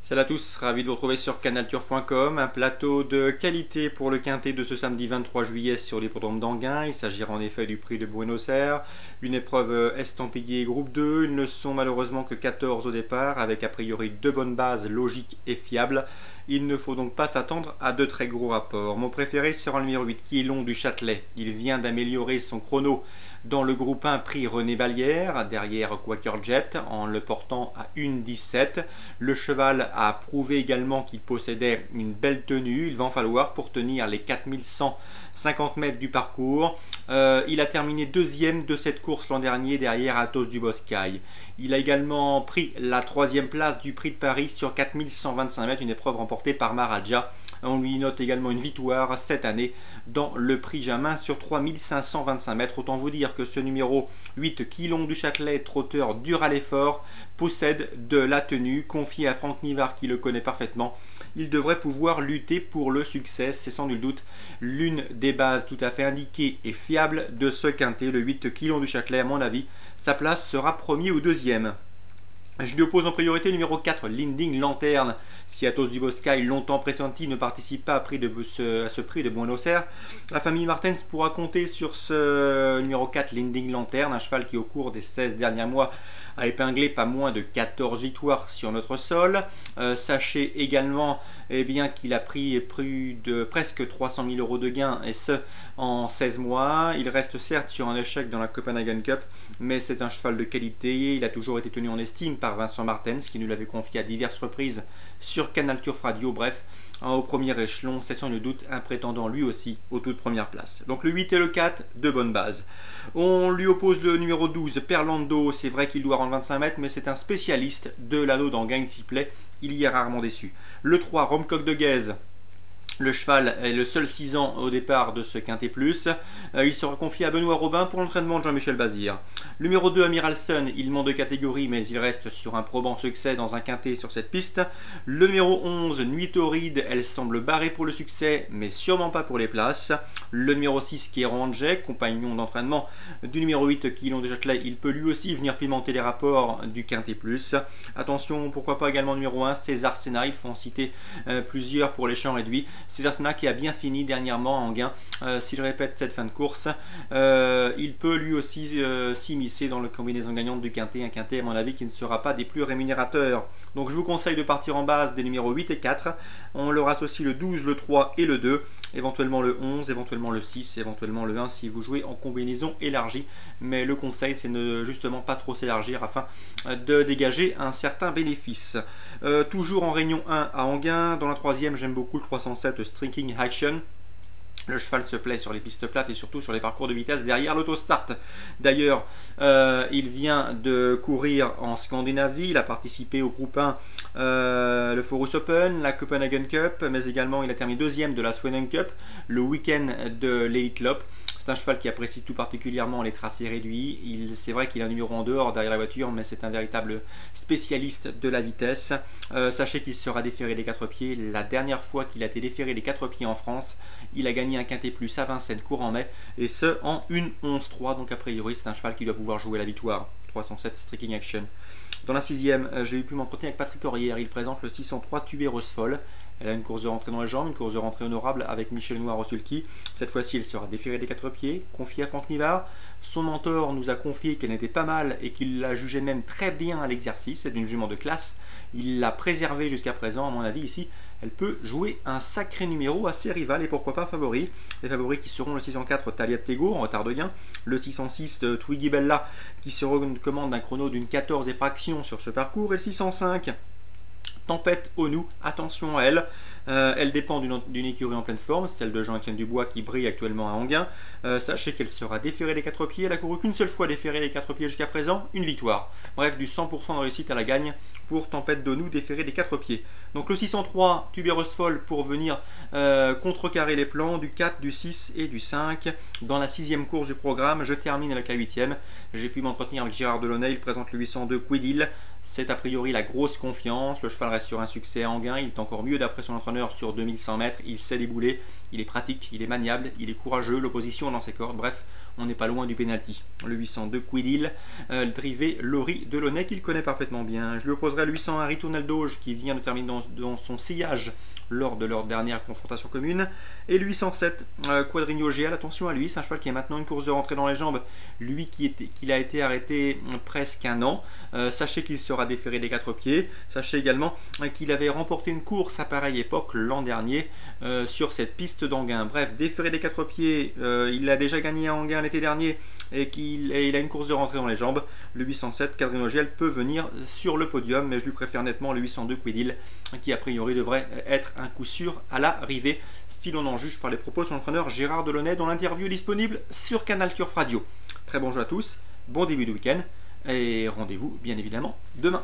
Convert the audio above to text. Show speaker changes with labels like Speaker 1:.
Speaker 1: Salut à tous, ravi de vous retrouver sur canalturf.com, un plateau de qualité pour le quintet de ce samedi 23 juillet sur l'hippodrome d'Anguin. Il s'agira en effet du prix de Buenos Aires, une épreuve estampillée groupe 2. Ils ne sont malheureusement que 14 au départ, avec a priori deux bonnes bases logiques et fiables. Il ne faut donc pas s'attendre à de très gros rapports. Mon préféré sera le numéro 8, qui est long du Châtelet. Il vient d'améliorer son chrono dans le groupe 1 prix René Ballière, derrière Quaker Jet, en le portant à 1,17. Le cheval a prouvé également qu'il possédait une belle tenue. Il va en falloir pour tenir les 4150 mètres du parcours. Il a terminé deuxième de cette course l'an dernier derrière Athos du Boscail. Il a également pris la troisième place du prix de Paris sur 4125 mètres, une épreuve remportée par Maharaja. On lui note également une victoire cette année dans le prix Jamin sur 3525 mètres. Autant vous dire que ce numéro 8, Quilon du Châtelet, trotteur dur à l'effort, possède de la tenue. Confié à Franck Nivard qui le connaît parfaitement, il devrait pouvoir lutter pour le succès. C'est sans nul doute l'une des bases tout à fait indiquées et fiables de ce quintet. Le 8, Quilon du Châtelet, à mon avis, sa place sera premier ou deuxième. Je lui oppose en priorité le numéro 4, Linding Lanterne. Si Athos du Boscail, longtemps pressenti, ne participe pas à ce prix de Buenos Aires, la famille Martens pourra compter sur ce numéro 4, Linding Lanterne, un cheval qui au cours des 16 derniers mois a épinglé pas moins de 14 victoires sur notre sol. Sachez également qu'il a pris plus de presque 300 000 euros de gains, et ce en 16 mois. Il reste certes sur un échec dans la Copenhagen Cup, mais c'est un cheval de qualité. Il a toujours été tenu en estime par Vincent Martens, qui nous l'avait confié à diverses reprises sur Canal Turf Radio. Bref, au premier échelon, c'est sans nul doute un prétendant lui aussi aux toutes premières places. Donc le 8 et le 4, de bonnes bases. On lui oppose le numéro 12, Perlando. C'est vrai qu'il doit rendre 25 mètres, mais c'est un spécialiste de l'anneau d'Anguin s'y plaît. Il y est rarement déçu. Le 3, Romcock de Guèze. Le cheval est le seul 6 ans au départ de ce Quintet Plus. Il sera confié à Benoît Robin pour l'entraînement de Jean-Michel Bazir. Numéro 2, Amiral Sun, il monte de catégorie, mais il reste sur un probant succès dans un quintet sur cette piste. Le numéro 11, Nuit Torride, elle semble barrée pour le succès, mais sûrement pas pour les places. Le numéro 6, qui est Ranjek, compagnon d'entraînement du numéro 8, Quilon de Châtelet, il peut lui aussi venir pimenter les rapports du Quintet Plus. Attention, pourquoi pas également numéro 1, César Sena, il faut en citer plusieurs pour les champs réduits. César Sena qui a bien fini dernièrement en gain. S'il répète cette fin de course, il peut lui aussi s'immiscer dans la combinaison gagnante du quintet. Un quintet à mon avis qui ne sera pas des plus rémunérateurs. Donc je vous conseille de partir en base des numéros 8 et 4. On leur associe le 12, le 3 et le 2. Éventuellement le 11, éventuellement le 6, éventuellement le 1 si vous jouez en combinaison élargie. Mais le conseil, c'est ne justement pas trop s'élargir afin de dégager un certain bénéfice. Toujours en réunion 1 à Anguin. Dans la troisième, j'aime beaucoup le 307 Striking Action. Le cheval se plaît sur les pistes plates et surtout sur les parcours de vitesse derrière l'autostart. D'ailleurs, il vient de courir en Scandinavie. Il a participé au groupe 1, le Forus Open, la Copenhagen Cup, mais également il a terminé deuxième de la Sweden Cup, le week-end de l'Elite Lop. C'est un cheval qui apprécie tout particulièrement les tracés réduits. C'est vrai qu'il a un numéro en dehors derrière la voiture, mais c'est un véritable spécialiste de la vitesse. Sachez qu'il sera déféré des 4 pieds. La dernière fois qu'il a été déféré des 4 pieds en France, il a gagné un quintet plus à Vincennes courant mai, et ce en 1-11-3. Donc a priori, c'est un cheval qui doit pouvoir jouer la victoire. 307 Striking Action. Dans la sixième, j'ai pu m'entretenir avec Patrick Aurière. Il présente le 603 Tubéreuse Folle. Elle a une course de rentrée dans les jambes, une course de rentrée honorable avec Michel Noir au sulky. Cette fois-ci, elle sera déférée des 4 pieds, confiée à Franck Nivard. Son mentor nous a confié qu'elle n'était pas mal et qu'il la jugeait même très bien à l'exercice. C'est une jument de classe. Il l'a préservée jusqu'à présent. À mon avis, ici, elle peut jouer un sacré numéro à ses rivales et pourquoi pas favoris. Les favoris qui seront le 604 Talia Tego en retard de gain, le 606 Twiggy Bella qui se recommande d'un chrono d'une 14 et fraction sur ce parcours, et le 605 Tempête Onou, attention à elle. Elle dépend d'une écurie en pleine forme, celle de Jean-Étienne Dubois qui brille actuellement à Anguin. Sachez qu'elle sera déférée des 4 pieds. Elle a couru qu'une seule fois déférée des 4 pieds jusqu'à présent, une victoire. Bref, du 100% de réussite à la gagne pour Tempête d'Onou déférée des 4 pieds. Donc le 603, Tubéreuse Folle pour venir contrecarrer les plans du 4, du 6 et du 5. Dans la 6e course du programme, je termine avec la 8e. J'ai pu m'entretenir avec Gérard Delaunay, il présente le 802 Quidil. C'est a priori la grosse confiance. Le cheval reste sur un succès à Anguin. Il est encore mieux d'après son entraîneur sur 2100 mètres. Il sait débouler, il est pratique, il est maniable, il est courageux. L'opposition dans ses cordes. Bref, on n'est pas loin du penalty. Le 802 Quidil, drivé Laurie Delaunay qu'il connaît parfaitement bien. Je lui opposerai le 801 Ritonaldo qui vient de terminer dans son sillage lors de leur dernière confrontation commune. Et le 807 Quadrigno GL, attention à lui, c'est un cheval qui a maintenant une course de rentrée dans les jambes, lui qui a été arrêté presque un an. Sachez qu'il sera déféré des 4 pieds. Sachez également qu'il avait remporté une course à pareille époque l'an dernier sur cette piste d'Anguin. Bref, déféré des 4 pieds, il a déjà gagné à Anguin l'été dernier et il a une course de rentrée dans les jambes. Le 807 Quadrigno GL peut venir sur le podium, mais je lui préfère nettement le 802 Quidil qui a priori devrait être un coup sûr à l'arrivée, style on en juge par les propos de son entraîneur Gérard Delaunay dans l'interview disponible sur Canal Turf Radio. Très bon jeu à tous, bon début de week-end et rendez-vous bien évidemment demain.